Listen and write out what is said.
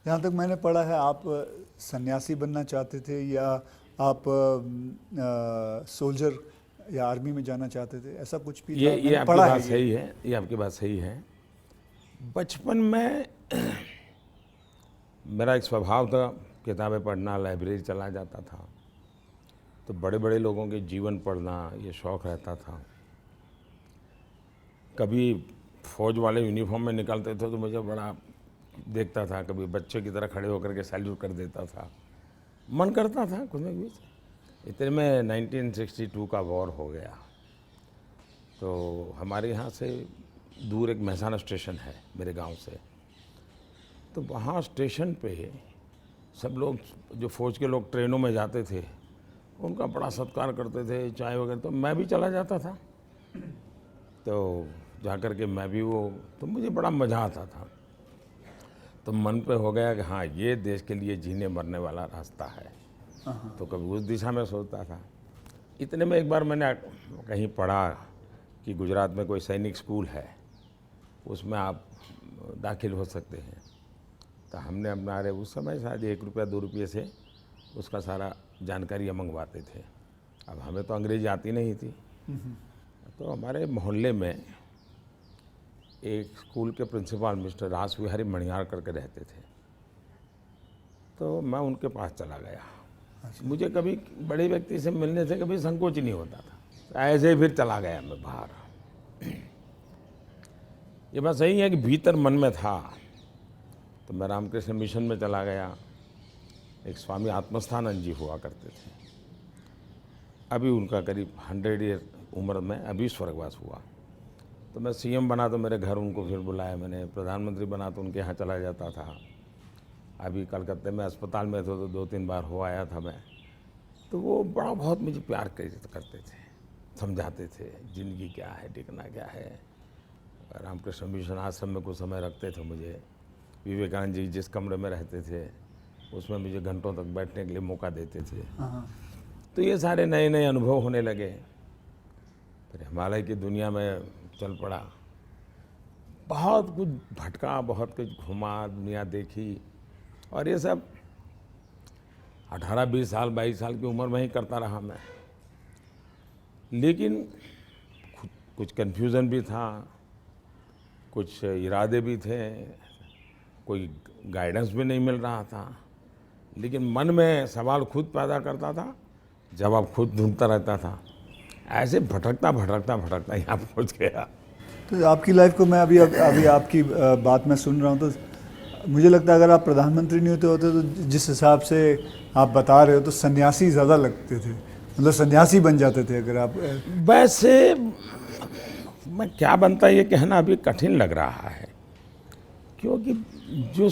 जहाँ तक मैंने पढ़ा है आप सन्यासी बनना चाहते थे या आप सोल्जर या आर्मी में जाना चाहते थे, ऐसा कुछ भी था? ये मैंने आपकी पढ़ा बात है सही है, ये आपकी बात सही है। बचपन में मेरा एक स्वभाव था, किताबें पढ़ना, लाइब्रेरी चला जाता था, तो बड़े बड़े लोगों के जीवन पढ़ना ये शौक़ रहता था। कभी फौज वाले यूनिफॉर्म में निकलते थे तो मुझे बड़ा देखता था, कभी बच्चे की तरह खड़े होकर के सैल्यूट कर देता था, मन करता था कुछ न कुछ। इतने में 1962 का वॉर हो गया, तो हमारे यहाँ से दूर एक मेहसाना स्टेशन है मेरे गांव से, तो वहाँ स्टेशन पे सब लोग, जो फ़ौज के लोग ट्रेनों में जाते थे, उनका बड़ा सत्कार करते थे, चाय वगैरह, तो मैं भी चला जाता था। तो जा कर के मैं भी तो मुझे बड़ा मज़ा आता था। तो मन पे हो गया कि हाँ, ये देश के लिए जीने मरने वाला रास्ता है, तो कभी उस दिशा में सोचता था। इतने में एक बार मैंने कहीं पढ़ा कि गुजरात में कोई सैनिक स्कूल है, उसमें आप दाखिल हो सकते हैं। तो हमने हमारे उस समय शायद 1 रुपया 2 रुपये से उसका सारा जानकारी मंगवाते थे। अब हमें तो अंग्रेजी आती नहीं थी, तो हमारे मोहल्ले में एक स्कूल के प्रिंसिपल मिस्टर रास विहारी मणियार करके रहते थे, तो मैं उनके पास चला गया। मुझे कभी बड़े व्यक्ति से मिलने से कभी संकोच नहीं होता था, तो ऐसे ही फिर चला गया मैं बाहर। ये बात सही है कि भीतर मन में था, तो मैं रामकृष्ण मिशन में चला गया। एक स्वामी आत्मस्थानंद जी हुआ करते थे, अभी उनका करीब 100 ईयर उम्र में अभी स्वर्गवास हुआ। तो मैं सीएम बना तो मेरे घर उनको फिर बुलाया मैंने, प्रधानमंत्री बना तो उनके यहाँ चला जाता था। अभी कलकत्ते में अस्पताल में थे तो 2-3 बार हो आया था मैं। तो वो बड़ा बहुत मुझे प्यार करते थे, समझाते थे ज़िंदगी क्या है, टिकना क्या है। रामकृष्ण मिशन आश्रम में कुछ समय रखते थे मुझे। विवेकानंद जी जिस कमरे में रहते थे उसमें मुझे घंटों तक बैठने के लिए मौका देते थे। तो ये सारे नए नए अनुभव होने लगे। फिर हिमालय की दुनिया में चल पड़ा, बहुत कुछ भटका, बहुत कुछ घुमा, दुनिया देखी, और ये सब 18-20 साल 22 साल की उम्र में ही करता रहा मैं। लेकिन कुछ कन्फ्यूज़न भी था, कुछ इरादे भी थे, कोई गाइडेंस भी नहीं मिल रहा था, लेकिन मन में सवाल खुद पैदा करता था, जवाब खुद ढूंढता रहता था। ऐसे भटकता भटकता भटकता यहाँ पहुँच गया। तो आपकी लाइफ को मैं अभी आपकी बात मैं सुन रहा हूँ, तो मुझे लगता है अगर आप प्रधानमंत्री नहीं होते तो जिस हिसाब से आप बता रहे हो तो सन्यासी ज़्यादा लगते थे, मतलब सन्यासी बन जाते थे अगर आप। वैसे मैं क्या बनता ये कहना अभी कठिन लग रहा है, क्योंकि जो